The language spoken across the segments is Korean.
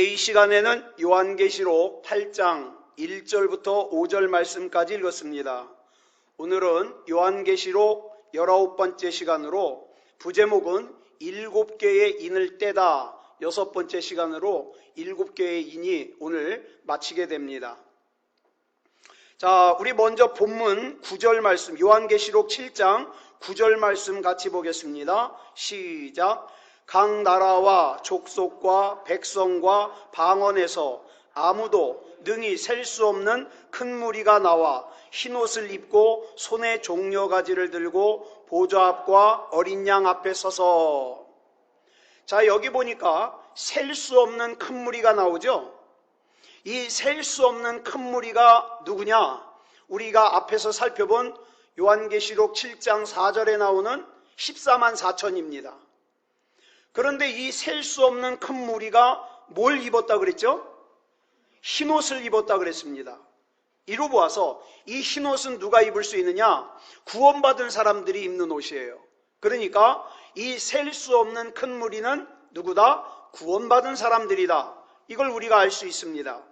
이 시간에는 요한계시록 8장 1절부터 5절 말씀까지 읽었습니다. 오늘은 요한계시록 19번째 시간으로 부제목은 7개의 인을 떼다, 6번째 시간으로 7개의 인이 오늘 마치게 됩니다. 자, 우리 먼저 본문 9절 말씀, 요한계시록 7장 9절 말씀 같이 보겠습니다. 시작. 각 나라와 족속과 백성과 방언에서 아무도 능히 셀 수 없는 큰 무리가 나와 흰옷을 입고 손에 종려가지를 들고 보좌 앞과 어린 양 앞에 서서. 자, 여기 보니까 셀 수 없는 큰 무리가 나오죠. 이 셀 수 없는 큰 무리가 누구냐? 우리가 앞에서 살펴본 요한계시록 7장 4절에 나오는 14만 4천입니다. 그런데 이 셀 수 없는 큰 무리가 뭘 입었다 그랬죠? 흰옷을 입었다 그랬습니다. 이로 보아서 이 흰옷은 누가 입을 수 있느냐? 구원받은 사람들이 입는 옷이에요. 그러니까 이 셀 수 없는 큰 무리는 누구다? 구원받은 사람들이다. 이걸 우리가 알 수 있습니다.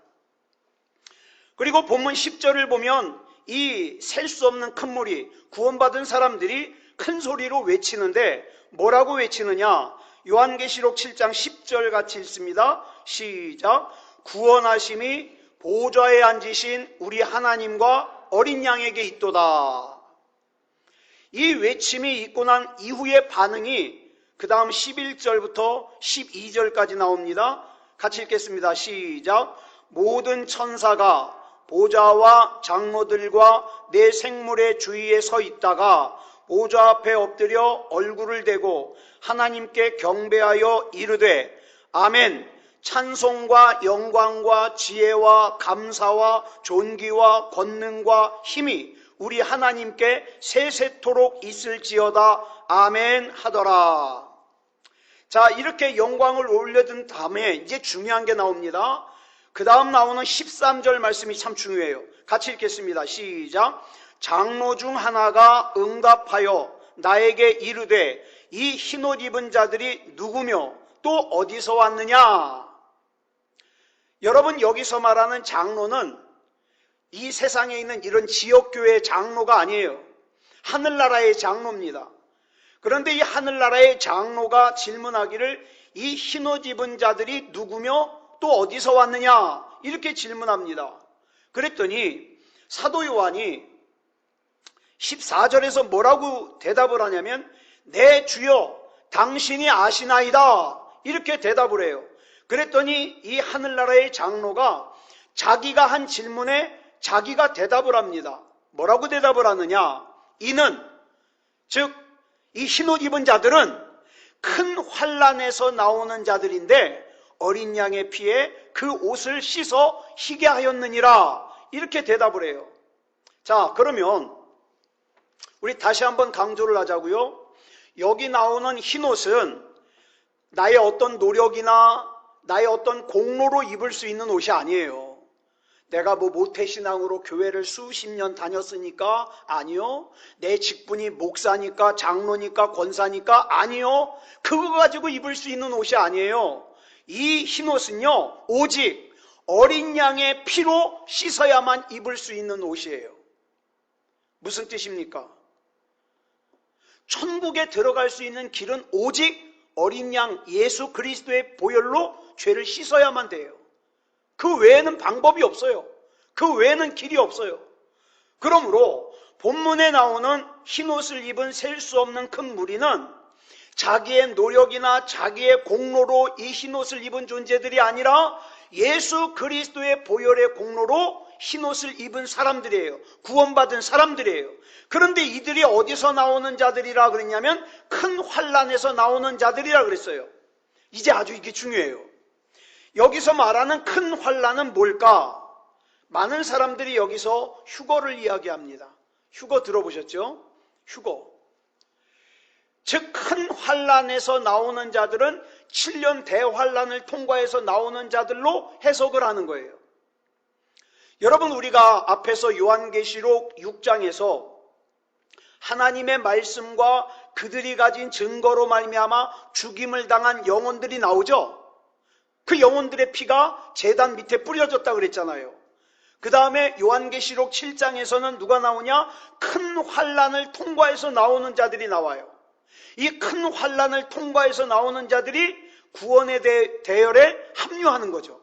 그리고 본문 10절을 보면 이 셀 수 없는 큰 무리, 구원받은 사람들이 큰 소리로 외치는데 뭐라고 외치느냐? 요한계시록 7장 10절 같이 읽습니다. 시작. 구원하심이 보좌에 앉으신 우리 하나님과 어린 양에게 있도다. 이 외침이 있고 난 이후의 반응이 그 다음 11절부터 12절까지 나옵니다. 같이 읽겠습니다. 시작. 모든 천사가 보좌와 장로들과 내 생물의 주위에 서 있다가 보좌 앞에 엎드려 얼굴을 대고 하나님께 경배하여 이르되 아멘. 찬송과 영광과 지혜와 감사와 존귀와 권능과 힘이 우리 하나님께 세세토록 있을지어다. 아멘 하더라. 자, 이렇게 영광을 올려둔 다음에 이제 중요한 게 나옵니다. 그 다음 나오는 13절 말씀이 참 중요해요. 같이 읽겠습니다. 시작. 장로 중 하나가 응답하여 나에게 이르되 이 흰옷 입은 자들이 누구며 또 어디서 왔느냐? 여러분, 여기서 말하는 장로는 이 세상에 있는 이런 지역교회 장로가 아니에요. 하늘나라의 장로입니다. 그런데 이 하늘나라의 장로가 질문하기를 이 흰옷 입은 자들이 누구며 또 어디서 왔느냐? 이렇게 질문합니다. 그랬더니 사도 요한이 14절에서 뭐라고 대답을 하냐면 내 주여 당신이 아시나이다. 이렇게 대답을 해요. 그랬더니 이 하늘나라의 장로가 자기가 한 질문에 자기가 대답을 합니다. 뭐라고 대답을 하느냐? 이는, 즉 이 흰옷 입은 자들은 큰 환난에서 나오는 자들인데 어린 양의 피에 그 옷을 씻어 희게 하였느니라. 이렇게 대답을 해요. 자, 그러면 우리 다시 한번 강조를 하자고요. 여기 나오는 흰옷은 나의 어떤 노력이나 나의 어떤 공로로 입을 수 있는 옷이 아니에요. 내가 모태신앙으로 교회를 수십 년 다녔으니까? 아니요. 내 직분이 목사니까, 장로니까, 권사니까? 아니요. 그거 가지고 입을 수 있는 옷이 아니에요. 이 흰옷은요, 오직 어린 양의 피로 씻어야만 입을 수 있는 옷이에요. 무슨 뜻입니까? 천국에 들어갈 수 있는 길은 오직 어린 양 예수 그리스도의 보혈로 죄를 씻어야만 돼요. 그 외에는 방법이 없어요. 그 외에는 길이 없어요. 그러므로 본문에 나오는 흰옷을 입은 셀 수 없는 큰 무리는 자기의 노력이나 자기의 공로로 이 흰옷을 입은 존재들이 아니라 예수 그리스도의 보혈의 공로로 흰옷을 입은 사람들이에요. 구원받은 사람들이에요. 그런데 이들이 어디서 나오는 자들이라 그랬냐면 큰 환난에서 나오는 자들이라 그랬어요. 이제 아주 이게 중요해요. 여기서 말하는 큰 환난은 뭘까? 많은 사람들이 여기서 휴거를 이야기합니다. 휴거 들어보셨죠? 휴거. 즉 큰 환난에서 나오는 자들은 7년 대환난을 통과해서 나오는 자들로 해석을 하는 거예요. 여러분, 우리가 앞에서 요한계시록 6장에서 하나님의 말씀과 그들이 가진 증거로 말미암아 죽임을 당한 영혼들이 나오죠. 그 영혼들의 피가 제단 밑에 뿌려졌다 그랬잖아요. 그 다음에 요한계시록 7장에서는 누가 나오냐? 큰 환란을 통과해서 나오는 자들이 나와요. 이 큰 환란을 통과해서 나오는 자들이 구원의 대열에 합류하는 거죠.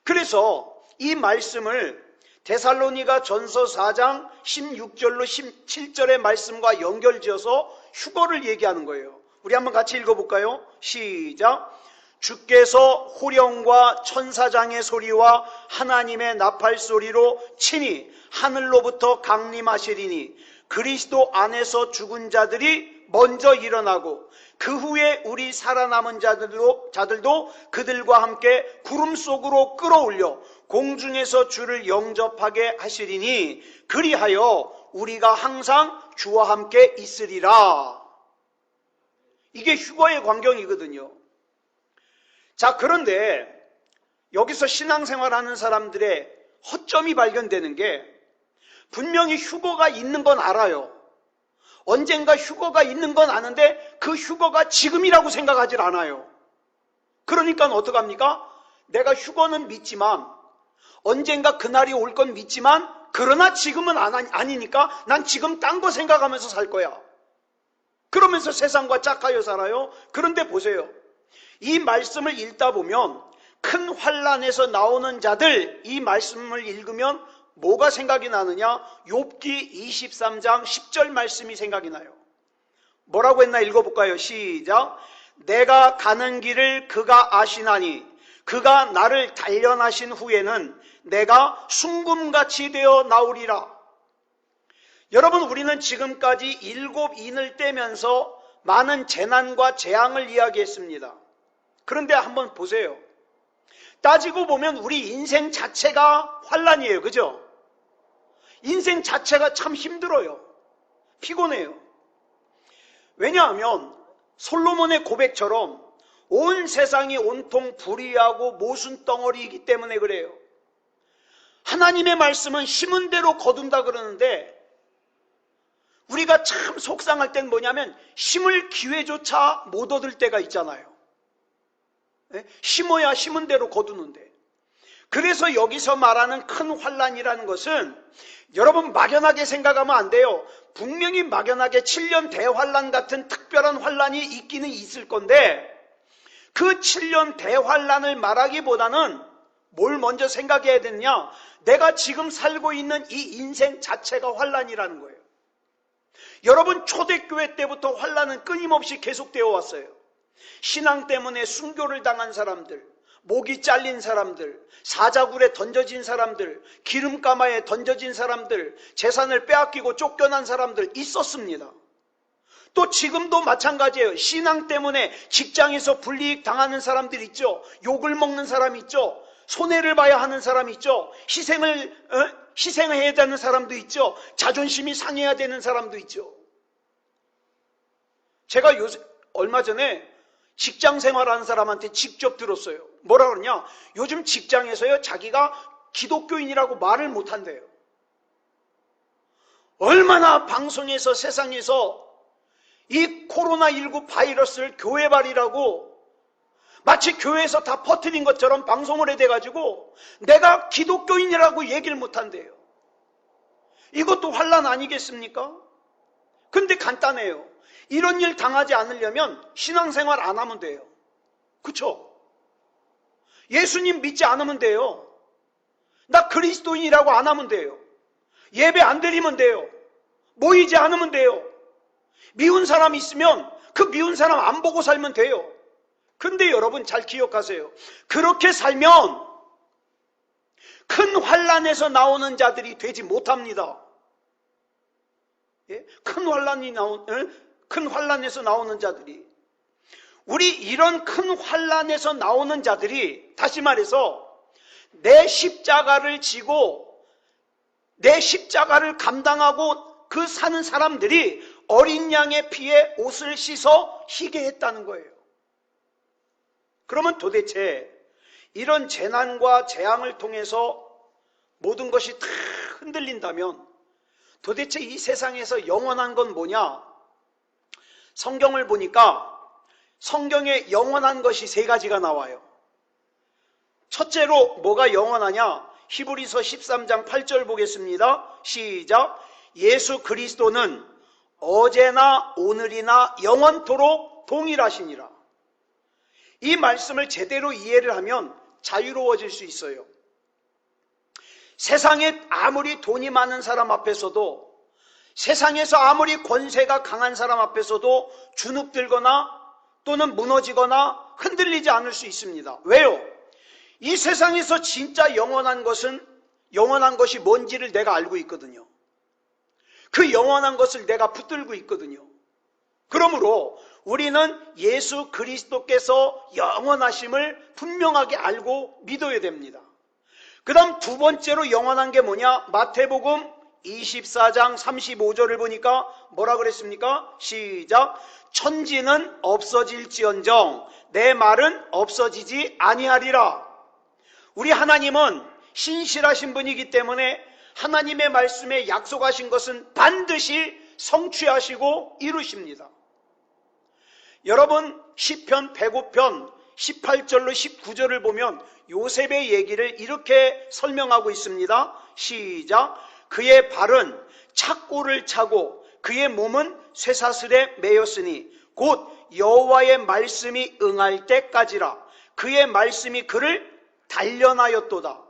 그래서 이 말씀을 데살로니가 전서 4장 16절로 17절의 말씀과 연결지어서 휴거를 얘기하는 거예요. 우리 한번 같이 읽어볼까요? 시작. 주께서 호령과 천사장의 소리와 하나님의 나팔 소리로 친히 하늘로부터 강림하시리니 그리스도 안에서 죽은 자들이 먼저 일어나고 그 후에 우리 살아남은 자들도 그들과 함께 구름 속으로 끌어올려 공중에서 주를 영접하게 하시리니 그리하여 우리가 항상 주와 함께 있으리라. 이게 휴거의 광경이거든요. 자, 그런데 여기서 신앙생활하는 사람들의 허점이 발견되는 게 분명히 휴거가 있는 건 알아요. 언젠가 휴거가 있는 건 아는데 그 휴거가 지금이라고 생각하질 않아요. 그러니까 어떡합니까? 내가 휴거는 믿지만 언젠가 그날이 올 건 믿지만 그러나 지금은 아니니까 난 지금 딴 거 생각하면서 살 거야. 그러면서 세상과 짝하여 살아요. 그런데 보세요. 이 말씀을 읽다 보면 큰 환란에서 나오는 자들, 이 말씀을 읽으면 뭐가 생각이 나느냐? 욥기 23장 10절 말씀이 생각이 나요. 뭐라고 했나 읽어볼까요? 시작. 내가 가는 길을 그가 아시나니 그가 나를 단련하신 후에는 내가 순금같이 되어 나오리라. 여러분, 우리는 지금까지 7인을 떼면서 많은 재난과 재앙을 이야기했습니다. 그런데 한번 보세요. 따지고 보면 우리 인생 자체가 환란이에요. 그죠? 인생 자체가 참 힘들어요. 피곤해요. 왜냐하면 솔로몬의 고백처럼 온 세상이 온통 불의하고 모순덩어리이기 때문에 그래요. 하나님의 말씀은 심은 대로 거둔다 그러는데 우리가 참 속상할 땐 뭐냐면 심을 기회조차 못 얻을 때가 있잖아요. 심어야 심은 대로 거두는데. 그래서 여기서 말하는 큰 환란이라는 것은 여러분 막연하게 생각하면 안 돼요. 분명히 막연하게 7년 대환란 같은 특별한 환란이 있기는 있을 건데 그 7년 대환란을 말하기보다는 뭘 먼저 생각해야 되느냐? 내가 지금 살고 있는 이 인생 자체가 환란이라는 거예요. 여러분, 초대교회 때부터 환란은 끊임없이 계속되어 왔어요. 신앙 때문에 순교를 당한 사람들, 목이 잘린 사람들, 사자굴에 던져진 사람들, 기름가마에 던져진 사람들, 재산을 빼앗기고 쫓겨난 사람들 있었습니다. 또 지금도 마찬가지예요. 신앙 때문에 직장에서 불이익 당하는 사람들 있죠. 욕을 먹는 사람 있죠. 손해를 봐야 하는 사람 있죠. 희생해야 되는 사람도 있죠. 자존심이 상해야 되는 사람도 있죠. 제가 얼마 전에 직장 생활하는 사람한테 직접 들었어요. 뭐라 그러냐? 요즘 직장에서요, 자기가 기독교인이라고 말을 못한대요. 얼마나 방송에서 세상에서 이 코로나19 바이러스를 교회발이라고 마치 교회에서 다 퍼뜨린 것처럼 방송을 해대가지고 내가 기독교인이라고 얘기를 못한대요. 이것도 환란 아니겠습니까? 근데 간단해요. 이런 일 당하지 않으려면 신앙생활 안 하면 돼요. 그쵸? 예수님 믿지 않으면 돼요. 나 그리스도인이라고 안 하면 돼요. 예배 안 드리면 돼요. 모이지 않으면 돼요. 미운 사람 있으면 그 미운 사람 안 보고 살면 돼요. 근데 여러분 잘 기억하세요. 그렇게 살면 큰 환란에서 나오는 자들이 되지 못합니다. 예? 큰 환란에서 나오는 자들이, 우리 이런 큰 환란에서 나오는 자들이, 다시 말해서 내 십자가를 지고 내 십자가를 감당하고 그 사는 사람들이 어린 양의 피에 옷을 씻어 희게 했다는 거예요. 그러면 도대체 이런 재난과 재앙을 통해서 모든 것이 다 흔들린다면 도대체 이 세상에서 영원한 건 뭐냐? 성경을 보니까 성경에 영원한 것이 3가지가 나와요. 첫째로 뭐가 영원하냐? 히브리서 13장 8절 보겠습니다. 시작. 예수 그리스도는 어제나 오늘이나 영원토록 동일하시니라. 이 말씀을 제대로 이해를 하면 자유로워질 수 있어요. 세상에 아무리 돈이 많은 사람 앞에서도, 세상에서 아무리 권세가 강한 사람 앞에서도 주눅들거나 또는 무너지거나 흔들리지 않을 수 있습니다. 왜요? 이 세상에서 진짜 영원한 것이 뭔지를 내가 알고 있거든요. 그 영원한 것을 내가 붙들고 있거든요. 그러므로 우리는 예수 그리스도께서 영원하심을 분명하게 알고 믿어야 됩니다. 그 다음 두 번째로 영원한 게 뭐냐? 마태복음 24장 35절을 보니까 뭐라 그랬습니까? 시작. 천지는 없어질지언정 내 말은 없어지지 아니하리라. 우리 하나님은 신실하신 분이기 때문에 하나님의 말씀에 약속하신 것은 반드시 성취하시고 이루십니다. 여러분 시편 105편 18절로 19절을 보면 요셉의 얘기를 이렇게 설명하고 있습니다. 시작. 그의 발은 착고를 차고 그의 몸은 쇠사슬에 매였으니 곧 여호와의 말씀이 응할 때까지라. 그의 말씀이 그를 단련하였도다.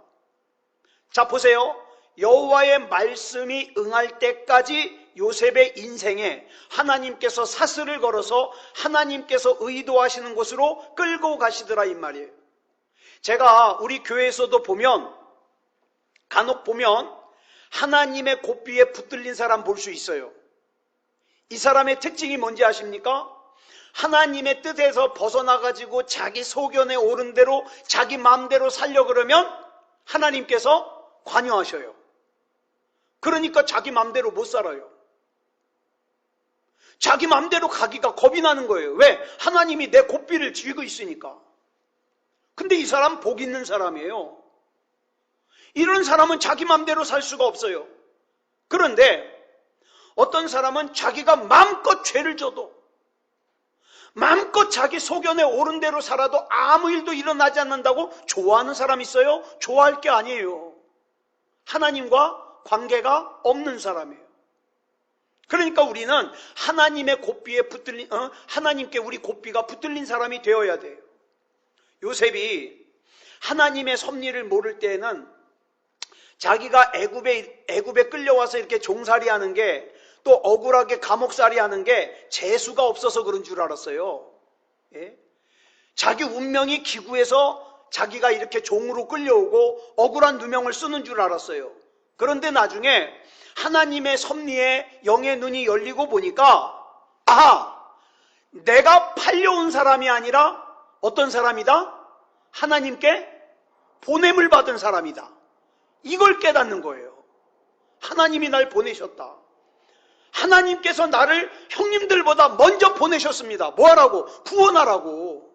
자 보세요. 여호와의 말씀이 응할 때까지 요셉의 인생에 하나님께서 사슬을 걸어서 하나님께서 의도하시는 곳으로 끌고 가시더라 이 말이에요. 제가 우리 교회에서도 간혹 보면 하나님의 곱비에 붙들린 사람 볼 수 있어요. 이 사람의 특징이 뭔지 아십니까? 하나님의 뜻에서 벗어나가지고 자기 소견에 오른 대로 자기 마음대로 살려 그러면 하나님께서 관여하셔요. 그러니까 자기 마음대로 못 살아요. 자기 마음대로 가기가 겁이 나는 거예요. 왜? 하나님이 내 곱비를 쥐고 있으니까. 근데 이 사람 복 있는 사람이에요. 이런 사람은 자기 마음대로 살 수가 없어요. 그런데 어떤 사람은 자기가 마음껏 죄를 져도, 마음껏 자기 소견에 오른 대로 살아도 아무 일도 일어나지 않는다고 좋아하는 사람이 있어요? 좋아할 게 아니에요. 하나님과 관계가 없는 사람이에요. 그러니까 우리는 하나님의 곱비에 하나님께 우리 곱비가 붙들린 사람이 되어야 돼요. 요셉이 하나님의 섭리를 모를 때에는 자기가 애굽에 끌려와서 이렇게 종살이 하는 게, 또 억울하게 감옥살이 하는 게 재수가 없어서 그런 줄 알았어요. 예? 자기 운명이 기구해서 자기가 이렇게 종으로 끌려오고 억울한 누명을 쓰는 줄 알았어요. 그런데 나중에 하나님의 섭리에 영의 눈이 열리고 보니까, 내가 팔려온 사람이 아니라 어떤 사람이다? 하나님께 보냄을 받은 사람이다. 이걸 깨닫는 거예요. 하나님이 날 보내셨다. 하나님께서 나를 형님들보다 먼저 보내셨습니다. 뭐하라고? 구원하라고.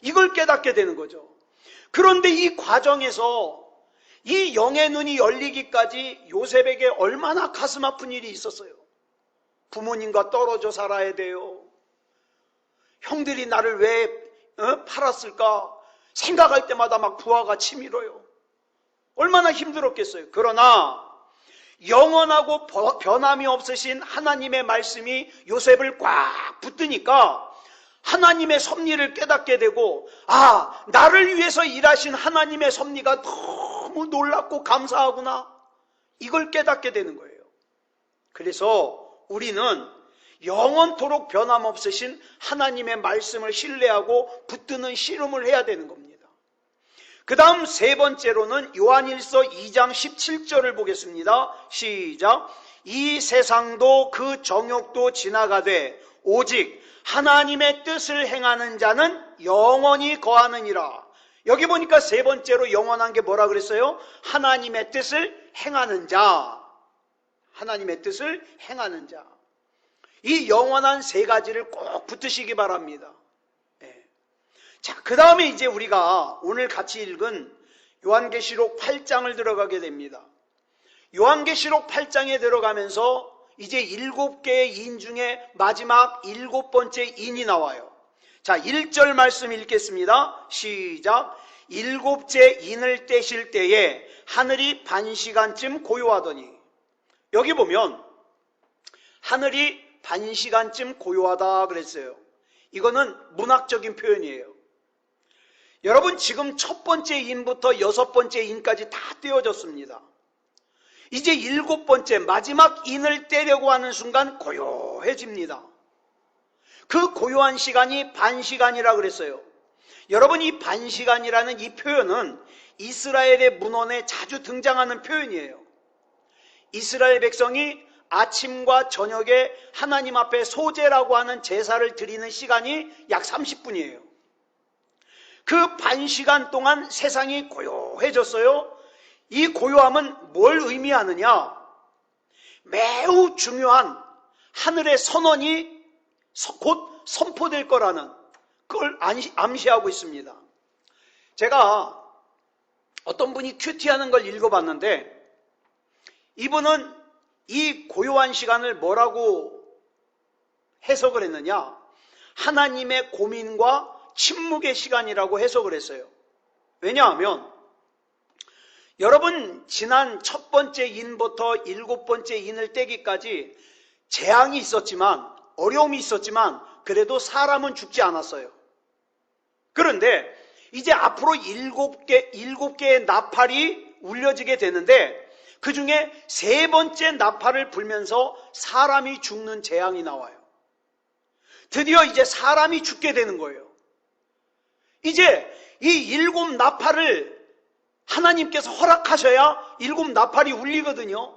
이걸 깨닫게 되는 거죠. 그런데 이 과정에서 이 영의 눈이 열리기까지 요셉에게 얼마나 가슴 아픈 일이 있었어요. 부모님과 떨어져 살아야 돼요. 형들이 나를 왜 팔았을까 생각할 때마다 막 부하가 치밀어요. 얼마나 힘들었겠어요. 그러나 영원하고 변함이 없으신 하나님의 말씀이 요셉을 꽉 붙드니까 하나님의 섭리를 깨닫게 되고, 나를 위해서 일하신 하나님의 섭리가 너무 놀랍고 감사하구나, 이걸 깨닫게 되는 거예요. 그래서 우리는 영원토록 변함없으신 하나님의 말씀을 신뢰하고 붙드는 씨름을 해야 되는 겁니다. 그 다음 세 번째로는 요한일서 2장 17절을 보겠습니다. 시작. 이 세상도 그 정욕도 지나가되 오직 하나님의 뜻을 행하는 자는 영원히 거하느니라. 여기 보니까 세 번째로 영원한 게 뭐라 그랬어요? 하나님의 뜻을 행하는 자. 하나님의 뜻을 행하는 자. 이 영원한 세 가지를 꼭 붙으시기 바랍니다. 자, 그 다음에 이제 우리가 오늘 같이 읽은 요한계시록 8장을 들어가게 됩니다. 요한계시록 8장에 들어가면서 이제 7개의 인 중에 마지막 7번째 인이 나와요. 자, 1절 말씀 읽겠습니다. 시작. 일곱째 인을 떼실 때에 하늘이 반시간쯤 고요하더니, 여기 보면 하늘이 반시간쯤 고요하다 그랬어요. 이거는 문학적인 표현이에요. 여러분, 지금 첫 번째 인부터 여섯 번째 인까지 다 떼어졌습니다. 이제 일곱 번째 마지막 인을 떼려고 하는 순간 고요해집니다. 그 고요한 시간이 반시간이라 그랬어요. 여러분, 이 반시간이라는 이 표현은 이스라엘의 문헌에 자주 등장하는 표현이에요. 이스라엘 백성이 아침과 저녁에 하나님 앞에 소제라고 하는 제사를 드리는 시간이 약 30분이에요. 그 반시간 동안 세상이 고요해졌어요. 이 고요함은 뭘 의미하느냐? 매우 중요한 하늘의 선언이 곧 선포될 거라는 그걸 암시하고 있습니다. 제가 어떤 분이 큐티하는 걸 읽어봤는데, 이분은 이 고요한 시간을 뭐라고 해석을 했느냐? 하나님의 고민과 침묵의 시간이라고 해석을 했어요. 왜냐하면 여러분, 지난 첫 번째 인부터 일곱 번째 인을 떼기까지 재앙이 있었지만, 어려움이 있었지만 그래도 사람은 죽지 않았어요. 그런데 이제 앞으로 일곱 개의 나팔이 울려지게 되는데, 그 중에 세 번째 나팔을 불면서 사람이 죽는 재앙이 나와요. 드디어 이제 사람이 죽게 되는 거예요. 이제 이 일곱 나팔을 하나님께서 허락하셔야 일곱 나팔이 울리거든요.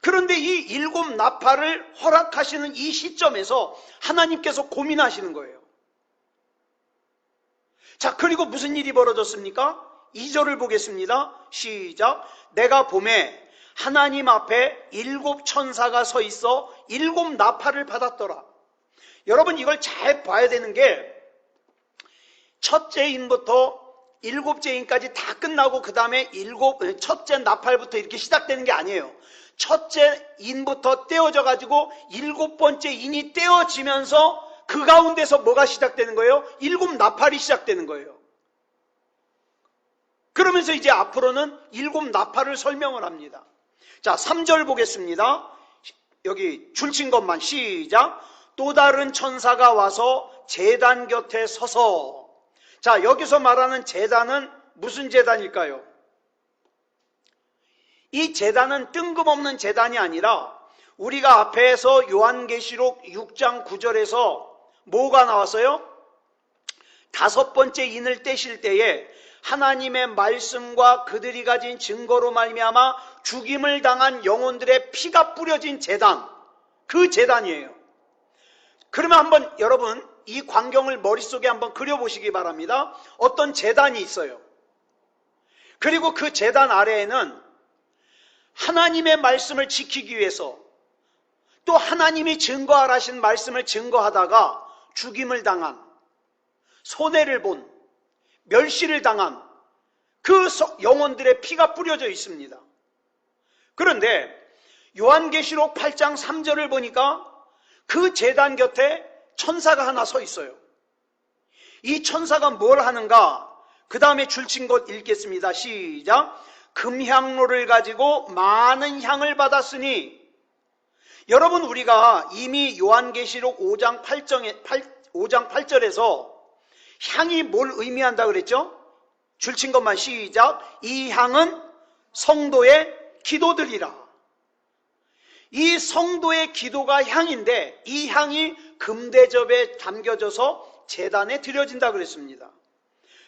그런데 이 일곱 나팔을 허락하시는 이 시점에서 하나님께서 고민하시는 거예요. 자, 그리고 무슨 일이 벌어졌습니까? 2절을 보겠습니다. 시작. 내가 봄에 하나님 앞에 일곱 천사가 서 있어 일곱 나팔을 받았더라. 여러분, 이걸 잘 봐야 되는 게, 첫째 인부터 일곱째 인까지 다 끝나고 그 다음에 첫째 나팔부터 이렇게 시작되는 게 아니에요. 첫째 인부터 떼어져 가지고 일곱 번째 인이 떼어지면서 그 가운데서 뭐가 시작되는 거예요? 일곱 나팔이 시작되는 거예요. 그러면서 이제 앞으로는 일곱 나팔을 설명을 합니다. 자, 3절 보겠습니다. 여기 줄친 것만 시작. 또 다른 천사가 와서 제단 곁에 서서. 자, 여기서 말하는 제단은 무슨 제단일까요? 이 제단은 뜬금없는 제단이 아니라, 우리가 앞에서 요한계시록 6장 9절에서 뭐가 나왔어요? 다섯 번째 인을 떼실 때에 하나님의 말씀과 그들이 가진 증거로 말미암아 죽임을 당한 영혼들의 피가 뿌려진 제단, 그 제단이에요. 그러면 한번 여러분 이 광경을 머릿속에 한번 그려보시기 바랍니다. 어떤 제단이 있어요. 그리고 그 제단 아래에는 하나님의 말씀을 지키기 위해서, 또 하나님이 증거하라신 말씀을 증거하다가 죽임을 당한, 손해를 본, 멸시를 당한 그 영혼들의 피가 뿌려져 있습니다. 그런데 요한계시록 8장 3절을 보니까 그 제단 곁에 천사가 하나 서 있어요. 이 천사가 뭘 하는가? 그 다음에 줄친 것 읽겠습니다. 시작. 금향로를 가지고 많은 향을 받았으니. 여러분, 우리가 이미 요한계시록 5장 8절에서 향이 뭘 의미한다 그랬죠? 줄친 것만 시작. 이 향은 성도의 기도들이라. 이 성도의 기도가 향인데, 이 향이 금대접에 담겨져서 제단에 드려진다 그랬습니다.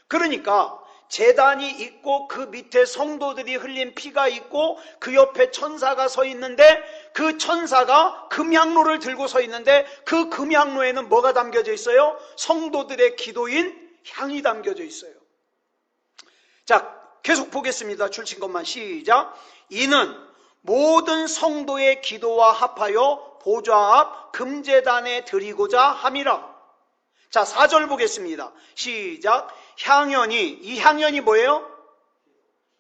그러니까 제단이 있고 그 밑에 성도들이 흘린 피가 있고 그 옆에 천사가 서 있는데, 그 천사가 금향로를 들고 서 있는데, 그 금향로에는 뭐가 담겨져 있어요? 성도들의 기도인 향이 담겨져 있어요. 자, 계속 보겠습니다. 줄친 것만 시작. 이는 모든 성도의 기도와 합하여 보좌 앞 금제단에 드리고자 함이라. 자, 4절 보겠습니다. 시작. 향연이, 이 향연이 뭐예요?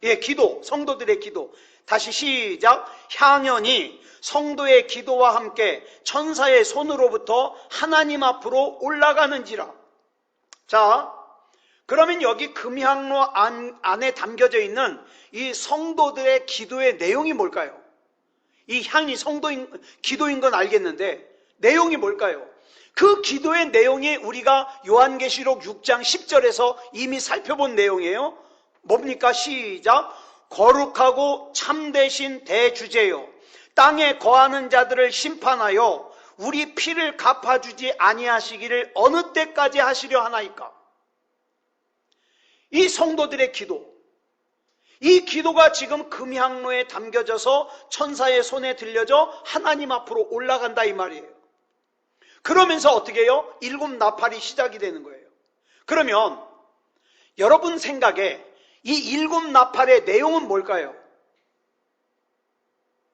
예, 기도, 성도들의 기도. 다시 시작. 향연이 성도의 기도와 함께 천사의 손으로부터 하나님 앞으로 올라가는지라. 자, 그러면 여기 금향로 안에 담겨져 있는 이 성도들의 기도의 내용이 뭘까요? 이 향이 기도인 건 알겠는데 내용이 뭘까요? 그 기도의 내용이 우리가 요한계시록 6장 10절에서 이미 살펴본 내용이에요. 뭡니까? 시작. 거룩하고 참되신 대주제요, 땅에 거하는 자들을 심판하여 우리 피를 갚아주지 아니하시기를 어느 때까지 하시려 하나이까? 이 성도들의 기도, 이 기도가 지금 금향로에 담겨져서 천사의 손에 들려져 하나님 앞으로 올라간다 이 말이에요. 그러면서 어떻게 해요? 7 나팔이 시작이 되는 거예요. 그러면 여러분 생각에 이 7 나팔의 내용은 뭘까요?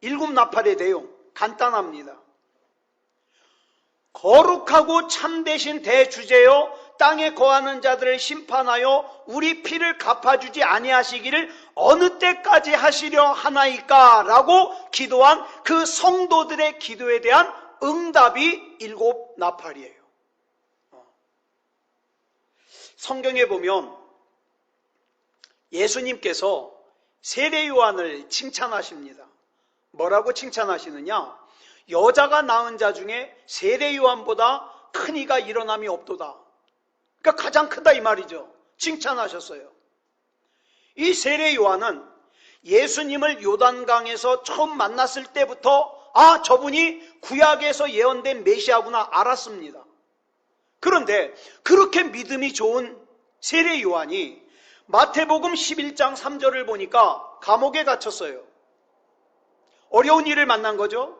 7 나팔의 내용 간단합니다. 거룩하고 참되신 대주제여, 땅에 거하는 자들을 심판하여 우리 피를 갚아주지 아니하시기를 어느 때까지 하시려 하나이까? 라고 기도한 그 성도들의 기도에 대한 응답이 7 나팔이에요. 성경에 보면 예수님께서 세례 요한을 칭찬하십니다. 뭐라고 칭찬하시느냐? 여자가 낳은 자 중에 세례 요한보다 큰 이가 일어남이 없도다. 그러니까 가장 크다 이 말이죠. 칭찬하셨어요. 이 세례 요한은 예수님을 요단강에서 처음 만났을 때부터 저분이 구약에서 예언된 메시아구나 알았습니다. 그런데 그렇게 믿음이 좋은 세례 요한이 마태복음 11장 3절을 보니까 감옥에 갇혔어요. 어려운 일을 만난 거죠.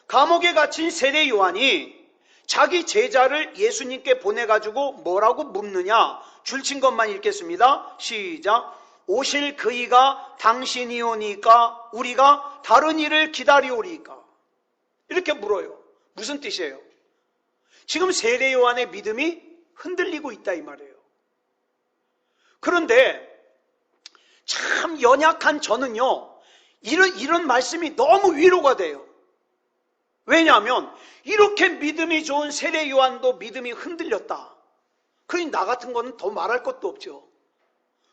감옥에 갇힌 세례 요한이 자기 제자를 예수님께 보내가지고 뭐라고 묻느냐? 줄친 것만 읽겠습니다. 시작. 오실 그이가 당신이오니까 우리가 다른 일을 기다리오리까? 이렇게 물어요. 무슨 뜻이에요? 지금 세례 요한의 믿음이 흔들리고 있다 이 말이에요. 그런데 참 연약한 저는요, 이런 말씀이 너무 위로가 돼요. 왜냐하면 이렇게 믿음이 좋은 세례 요한도 믿음이 흔들렸다. 그러니 나 같은 거는 더 말할 것도 없죠.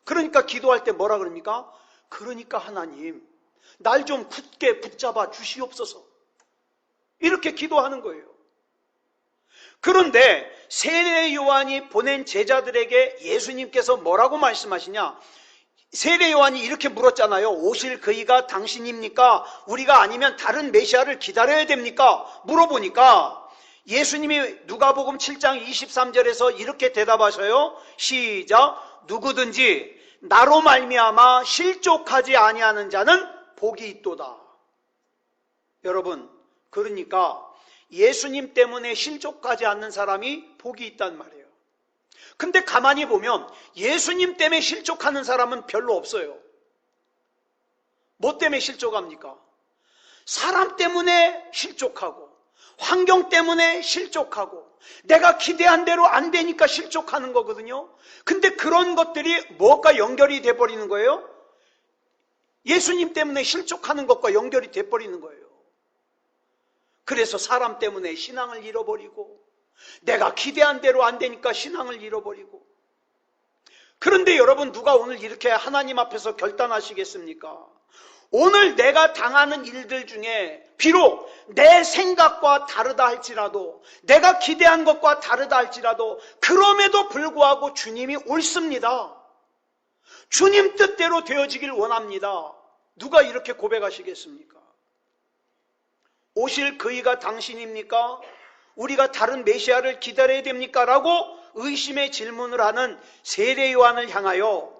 그러니까 기도할 때 뭐라 그럽니까? 그러니까 하나님, 날 좀 굳게 붙잡아 주시옵소서. 이렇게 기도하는 거예요. 그런데 세례 요한이 보낸 제자들에게 예수님께서 뭐라고 말씀하시냐? 세례 요한이 이렇게 물었잖아요. 오실 그이가 당신입니까? 우리가 아니면 다른 메시아를 기다려야 됩니까? 물어보니까 예수님이 누가복음 7장 23절에서 이렇게 대답하셔요. 시작. 누구든지 나로 말미암아 실족하지 아니하는 자는 복이 있도다. 여러분, 그러니까 예수님 때문에 실족하지 않는 사람이 복이 있단 말이에요. 근데 가만히 보면 예수님 때문에 실족하는 사람은 별로 없어요. 뭐 때문에 실족합니까? 사람 때문에 실족하고, 환경 때문에 실족하고, 내가 기대한 대로 안 되니까 실족하는 거거든요. 근데 그런 것들이 뭐가 연결이 돼버리는 거예요? 예수님 때문에 실족하는 것과 연결이 돼버리는 거예요. 그래서 사람 때문에 신앙을 잃어버리고, 내가 기대한 대로 안 되니까 신앙을 잃어버리고. 그런데 여러분, 누가 오늘 이렇게 하나님 앞에서 결단하시겠습니까? 오늘 내가 당하는 일들 중에 비록 내 생각과 다르다 할지라도, 내가 기대한 것과 다르다 할지라도, 그럼에도 불구하고 주님이 옳습니다. 주님 뜻대로 되어지길 원합니다. 누가 이렇게 고백하시겠습니까? 오실 그이가 당신입니까? 우리가 다른 메시아를 기다려야 됩니까? 라고 의심의 질문을 하는 세례 요한을 향하여,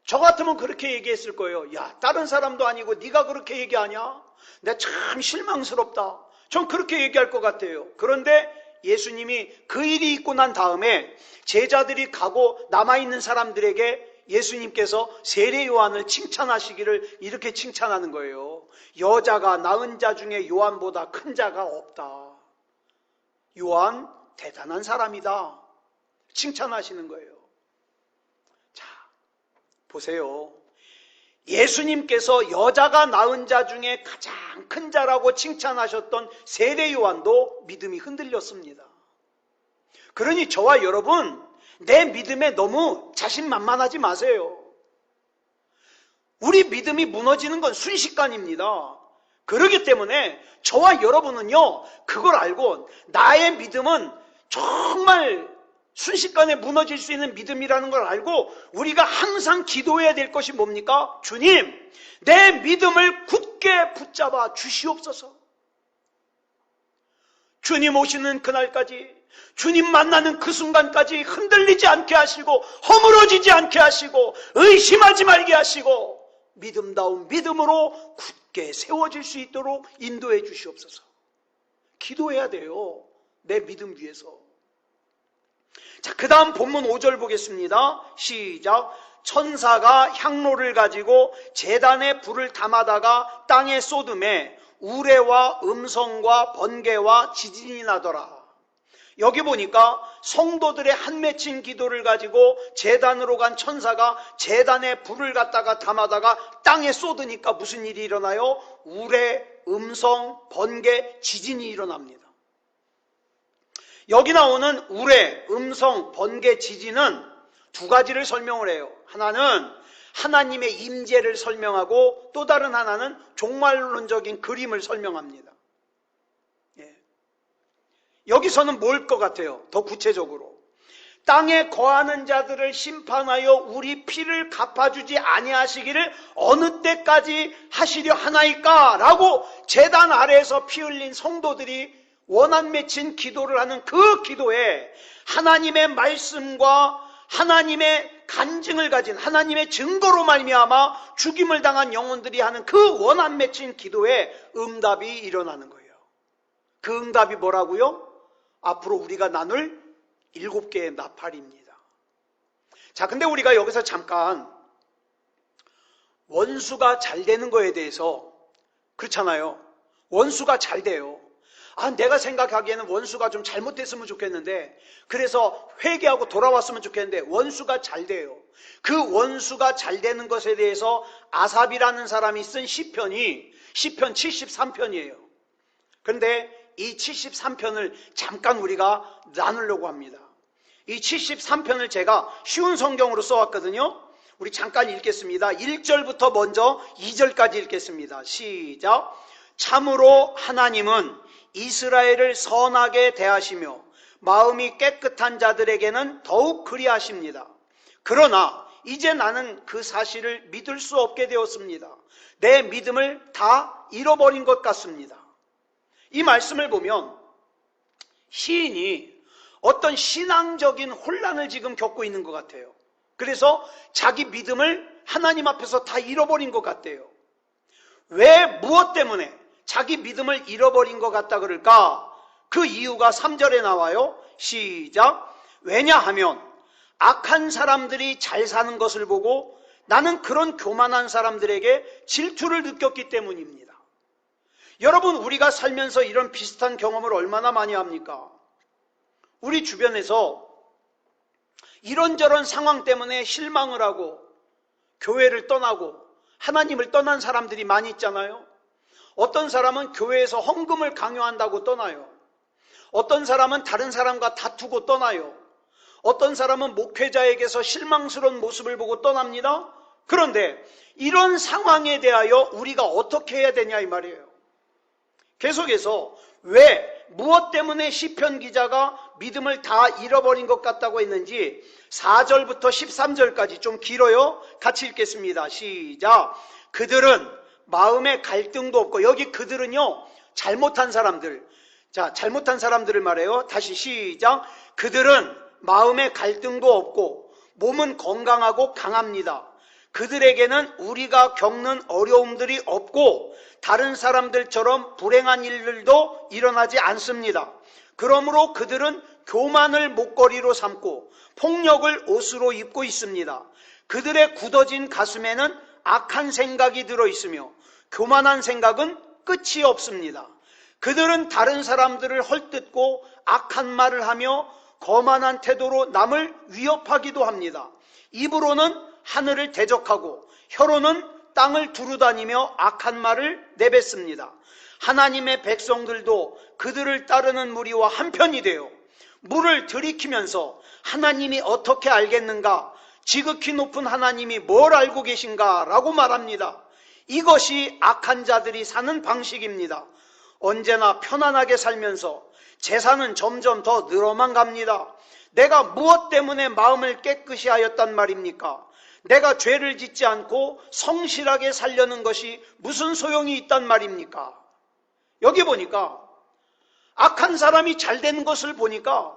저 같으면 그렇게 얘기했을 거예요. 야, 다른 사람도 아니고 네가 그렇게 얘기하냐? 내가 참 실망스럽다. 전 그렇게 얘기할 것 같아요. 그런데 예수님이 그 일이 있고 난 다음에 제자들이 가고 남아있는 사람들에게 예수님께서 세례 요한을 칭찬하시기를 이렇게 칭찬하는 거예요. 여자가 낳은 자 중에 요한보다 큰 자가 없다. 요한 대단한 사람이다. 칭찬하시는 거예요. 자, 보세요. 예수님께서 여자가 낳은 자 중에 가장 큰 자라고 칭찬하셨던 세례 요한도 믿음이 흔들렸습니다. 그러니 저와 여러분, 내 믿음에 너무 자신만만하지 마세요. 우리 믿음이 무너지는 건 순식간입니다. 그렇기 때문에 저와 여러분은요, 그걸 알고 나의 믿음은 정말 순식간에 무너질 수 있는 믿음이라는 걸 알고 우리가 항상 기도해야 될 것이 뭡니까? 주님, 내 믿음을 굳게 붙잡아 주시옵소서. 주님 오시는 그날까지, 주님 만나는 그 순간까지 흔들리지 않게 하시고 허물어지지 않게 하시고 의심하지 말게 하시고 믿음다운 믿음으로 굳게 세워질 수 있도록 인도해 주시옵소서. 기도해야 돼요. 내 믿음 위해서. 자, 그 다음 본문 5절 보겠습니다. 시작. 천사가 향로를 가지고 제단에 불을 담아다가 땅에 쏟음에 우레와 음성과 번개와 지진이 나더라. 여기 보니까 성도들의 한 맺힌 기도를 가지고 제단으로 간 천사가 제단에 불을 갖다가 담아다가 땅에 쏟으니까 무슨 일이 일어나요? 우레, 음성, 번개, 지진이 일어납니다. 여기 나오는 우레, 음성, 번개, 지진은 두 가지를 설명을 해요. 하나는 하나님의 임재를 설명하고 또 다른 하나는 종말론적인 그림을 설명합니다. 여기서는 뭘 것 같아요? 더 구체적으로 땅에 거하는 자들을 심판하여 우리 피를 갚아주지 아니하시기를 어느 때까지 하시려 하나이까? 라고 제단 아래에서 피 흘린 성도들이 원한 맺힌 기도를 하는 그 기도에 하나님의 말씀과 하나님의 간증을 가진 하나님의 증거로 말미암아 죽임을 당한 영혼들이 하는 그 원한 맺힌 기도에 응답이 일어나는 거예요. 그 응답이 뭐라고요? 앞으로 우리가 나눌 7개의 나팔입니다. 자, 근데 우리가 여기서 잠깐 원수가 잘 되는 거에 대해서, 그렇잖아요. 원수가 잘 돼요. 내가 생각하기에는 원수가 좀 잘못됐으면 좋겠는데, 그래서 회개하고 돌아왔으면 좋겠는데 원수가 잘 돼요. 그 원수가 잘 되는 것에 대해서 아삽이라는 사람이 쓴 시편이 시편 73편이에요. 그런데 이 73편을 잠깐 우리가 나누려고 합니다. 이 73편을 제가 쉬운 성경으로 써왔거든요. 우리 잠깐 읽겠습니다. 1절부터 먼저 2절까지 읽겠습니다. 시작. 참으로 하나님은 이스라엘을 선하게 대하시며 마음이 깨끗한 자들에게는 더욱 그리하십니다. 그러나 이제 나는 그 사실을 믿을 수 없게 되었습니다. 내 믿음을 다 잃어버린 것 같습니다. 이 말씀을 보면 시인이 어떤 신앙적인 혼란을 지금 겪고 있는 것 같아요. 그래서 자기 믿음을 하나님 앞에서 다 잃어버린 것 같대요. 왜, 무엇 때문에 자기 믿음을 잃어버린 것 같다 그럴까? 그 이유가 3절에 나와요. 시작. 왜냐하면 악한 사람들이 잘 사는 것을 보고 나는 그런 교만한 사람들에게 질투를 느꼈기 때문입니다. 여러분, 우리가 살면서 이런 비슷한 경험을 얼마나 많이 합니까? 우리 주변에서 이런저런 상황 때문에 실망을 하고 교회를 떠나고 하나님을 떠난 사람들이 많이 있잖아요. 어떤 사람은 교회에서 헌금을 강요한다고 떠나요. 어떤 사람은 다른 사람과 다투고 떠나요. 어떤 사람은 목회자에게서 실망스러운 모습을 보고 떠납니다. 그런데 이런 상황에 대하여 우리가 어떻게 해야 되냐 이 말이에요. 계속해서 왜, 무엇 때문에 시편 기자가 믿음을 다 잃어버린 것 같다고 했는지 4절부터 13절까지 좀 길어요. 같이 읽겠습니다. 시작. 그들은 마음에 갈등도 없고, 여기 그들은요 잘못한 사람들, 자, 잘못한 사람들을 말해요. 다시 시작. 그들은 마음에 갈등도 없고 몸은 건강하고 강합니다. 그들에게는 우리가 겪는 어려움들이 없고 다른 사람들처럼 불행한 일들도 일어나지 않습니다. 그러므로 그들은 교만을 목걸이로 삼고 폭력을 옷으로 입고 있습니다. 그들의 굳어진 가슴에는 악한 생각이 들어있으며 교만한 생각은 끝이 없습니다. 그들은 다른 사람들을 헐뜯고 악한 말을 하며 거만한 태도로 남을 위협하기도 합니다. 입으로는 하늘을 대적하고 혀로는 땅을 두루다니며 악한 말을 내뱉습니다. 하나님의 백성들도 그들을 따르는 무리와 한편이 되어 물을 들이키면서 하나님이 어떻게 알겠는가? 지극히 높은 하나님이 뭘 알고 계신가? 라고 말합니다. 이것이 악한 자들이 사는 방식입니다. 언제나 편안하게 살면서 재산은 점점 더 늘어만 갑니다. 내가 무엇 때문에 마음을 깨끗이 하였단 말입니까? 내가 죄를 짓지 않고 성실하게 살려는 것이 무슨 소용이 있단 말입니까? 여기 보니까 악한 사람이 잘 되는 것을 보니까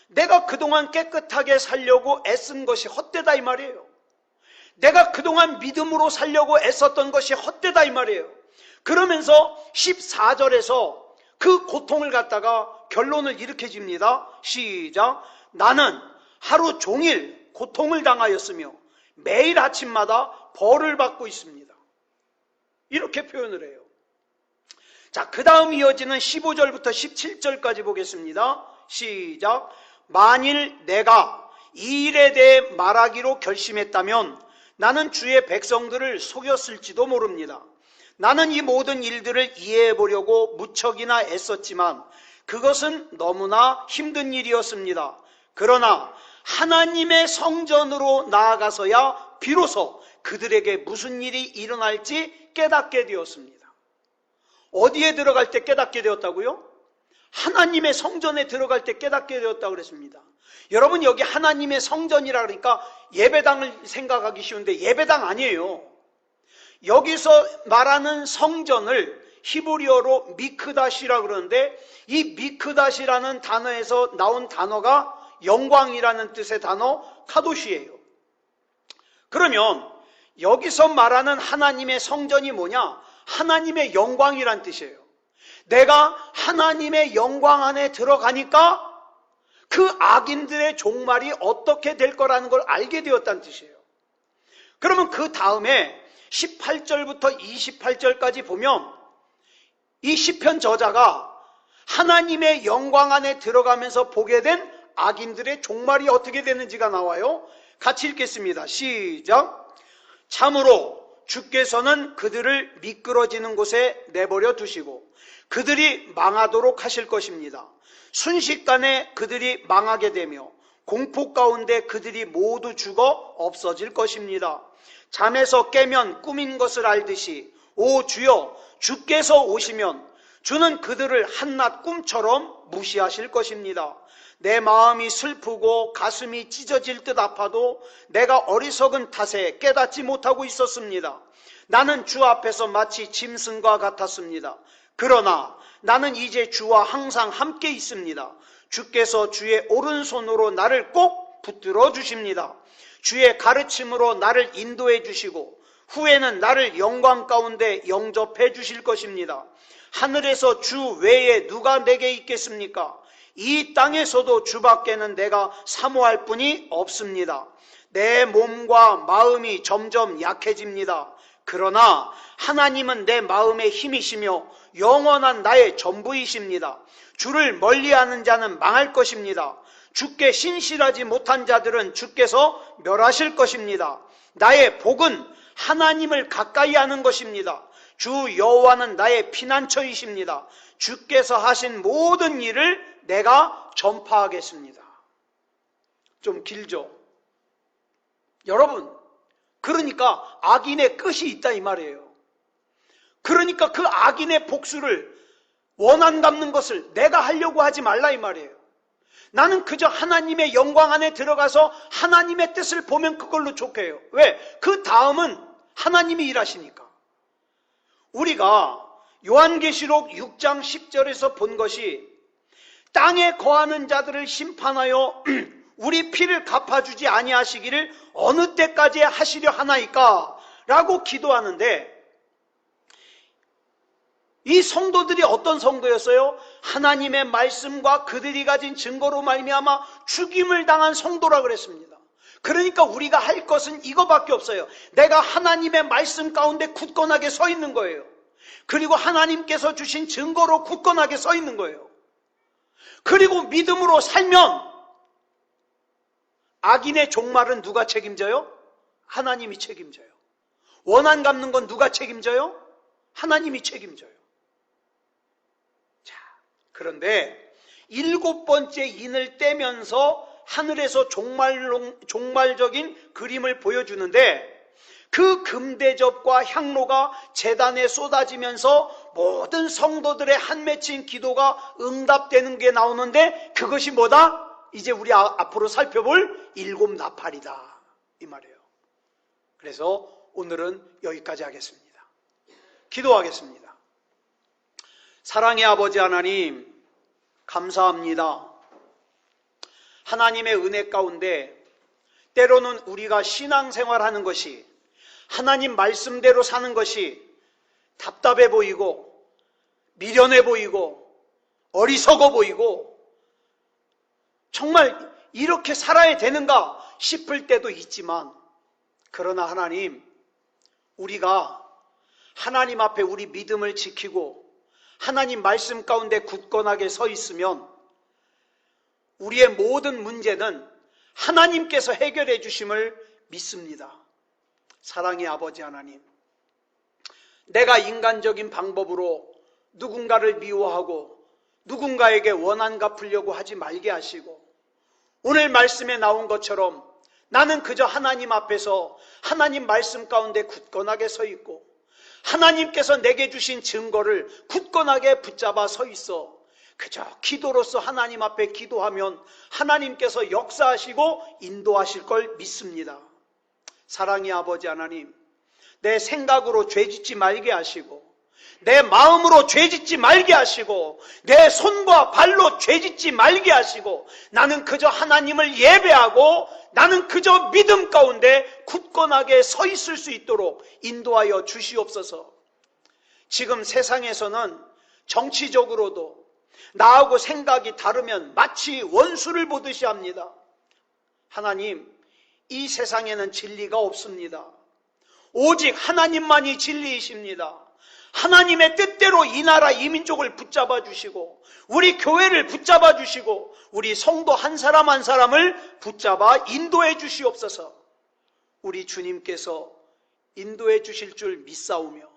내가 그동안 깨끗하게 살려고 애쓴 것이 헛되다 이 말이에요. 내가 그동안 믿음으로 살려고 애썼던 것이 헛되다 이 말이에요. 그러면서 14절에서 그 고통을 갖다가 결론을 이렇게 집니다. 시작. 나는 하루 종일 고통을 당하였으며 매일 아침마다 벌을 받고 있습니다. 이렇게 표현을 해요. 자, 그 다음 이어지는 15절부터 17절까지 보겠습니다. 시작. 만일 내가 이 일에 대해 말하기로 결심했다면 나는 주의 백성들을 속였을지도 모릅니다. 나는 이 모든 일들을 이해해 보려고 무척이나 애썼지만 그것은 너무나 힘든 일이었습니다. 그러나 하나님의 성전으로 나아가서야 비로소 그들에게 무슨 일이 일어날지 깨닫게 되었습니다. 어디에 들어갈 때 깨닫게 되었다고요? 하나님의 성전에 들어갈 때 깨닫게 되었다고 그랬습니다. 여러분, 여기 하나님의 성전이라 그러니까 예배당을 생각하기 쉬운데 예배당 아니에요. 여기서 말하는 성전을 히브리어로 미크다시라 그러는데 이 미크다시라는 단어에서 나온 단어가 영광이라는 뜻의 단어 카도시예요. 그러면 여기서 말하는 하나님의 성전이 뭐냐? 하나님의 영광이란 뜻이에요. 내가 하나님의 영광 안에 들어가니까 그 악인들의 종말이 어떻게 될 거라는 걸 알게 되었다는 뜻이에요. 그러면 그 다음에 18절부터 28절까지 보면 이 시편 저자가 하나님의 영광 안에 들어가면서 보게 된 악인들의 종말이 어떻게 되는지가 나와요. 같이 읽겠습니다. 시작. 참으로 주께서는 그들을 미끄러지는 곳에 내버려 두시고 그들이 망하도록 하실 것입니다. 순식간에 그들이 망하게 되며 공포 가운데 그들이 모두 죽어 없어질 것입니다. 잠에서 깨면 꿈인 것을 알듯이 오 주여, 주께서 오시면 주는 그들을 한낱 꿈처럼 무시하실 것입니다. 내 마음이 슬프고 가슴이 찢어질 듯 아파도 내가 어리석은 탓에 깨닫지 못하고 있었습니다. 나는 주 앞에서 마치 짐승과 같았습니다. 그러나 나는 이제 주와 항상 함께 있습니다. 주께서 주의 오른손으로 나를 꼭 붙들어 주십니다. 주의 가르침으로 나를 인도해 주시고 후에는 나를 영광 가운데 영접해 주실 것입니다. 하늘에서 주 외에 누가 내게 있겠습니까? 이 땅에서도 주밖에는 내가 사모할 분이 없습니다. 내 몸과 마음이 점점 약해집니다. 그러나 하나님은 내 마음의 힘이시며 영원한 나의 전부이십니다. 주를 멀리하는 자는 망할 것입니다. 주께 신실하지 못한 자들은 주께서 멸하실 것입니다. 나의 복은 하나님을 가까이 하는 것입니다. 주 여호와는 나의 피난처이십니다. 주께서 하신 모든 일을 내가 전파하겠습니다. 좀 길죠? 여러분, 그러니까 악인의 끝이 있다 이 말이에요. 그러니까 그 악인의 복수를 원한 갚는 것을 내가 하려고 하지 말라 이 말이에요. 나는 그저 하나님의 영광 안에 들어가서 하나님의 뜻을 보면 그걸로 족해요. 왜? 그 다음은 하나님이 일하시니까. 우리가 요한계시록 6장 10절에서 본 것이 땅에 거하는 자들을 심판하여 우리 피를 갚아주지 아니하시기를 어느 때까지 하시려 하나이까? 라고 기도하는데 이 성도들이 어떤 성도였어요? 하나님의 말씀과 그들이 가진 증거로 말미암아 죽임을 당한 성도라 그랬습니다. 그러니까 우리가 할 것은 이거밖에 없어요. 내가 하나님의 말씀 가운데 굳건하게 서 있는 거예요. 그리고 하나님께서 주신 증거로 굳건하게 서 있는 거예요. 그리고 믿음으로 살면 악인의 종말은 누가 책임져요? 하나님이 책임져요. 원한 갚는 건 누가 책임져요? 하나님이 책임져요. 자, 그런데 7번째 인을 떼면서 하늘에서 종말적인 그림을 보여주는데, 그 금대접과 향로가 제단에 쏟아지면서 모든 성도들의 한 맺힌 기도가 응답되는 게 나오는데, 그것이 뭐다? 이제 우리 앞으로 살펴볼 7 나팔이다, 이 말이에요. 그래서 오늘은 여기까지 하겠습니다. 기도하겠습니다. 사랑의 아버지 하나님, 감사합니다. 하나님의 은혜 가운데 때로는 우리가 신앙생활하는 것이, 하나님 말씀대로 사는 것이 답답해 보이고 미련해 보이고 어리석어 보이고 정말 이렇게 살아야 되는가 싶을 때도 있지만, 그러나 하나님, 우리가 하나님 앞에 우리 믿음을 지키고 하나님 말씀 가운데 굳건하게 서 있으면 우리의 모든 문제는 하나님께서 해결해 주심을 믿습니다. 사랑의 아버지 하나님, 내가 인간적인 방법으로 누군가를 미워하고 누군가에게 원한 갚으려고 하지 말게 하시고, 오늘 말씀에 나온 것처럼 나는 그저 하나님 앞에서 하나님 말씀 가운데 굳건하게 서 있고 하나님께서 내게 주신 증거를 굳건하게 붙잡아 서 있어 그저 기도로서 하나님 앞에 기도하면 하나님께서 역사하시고 인도하실 걸 믿습니다. 사랑의 아버지 하나님, 내 생각으로 죄짓지 말게 하시고 내 마음으로 죄짓지 말게 하시고 내 손과 발로 죄짓지 말게 하시고, 나는 그저 하나님을 예배하고 나는 그저 믿음 가운데 굳건하게 서 있을 수 있도록 인도하여 주시옵소서. 지금 세상에서는 정치적으로도 나하고 생각이 다르면 마치 원수를 보듯이 합니다. 하나님, 이 세상에는 진리가 없습니다. 오직 하나님만이 진리이십니다. 하나님의 뜻대로 이 나라 이 민족을 붙잡아 주시고 우리 교회를 붙잡아 주시고 우리 성도 한 사람 한 사람을 붙잡아 인도해 주시옵소서. 우리 주님께서 인도해 주실 줄 믿사오며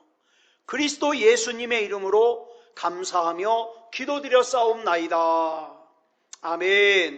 그리스도 예수님의 이름으로 감사하며 기도드려 싸움나이다. 아멘.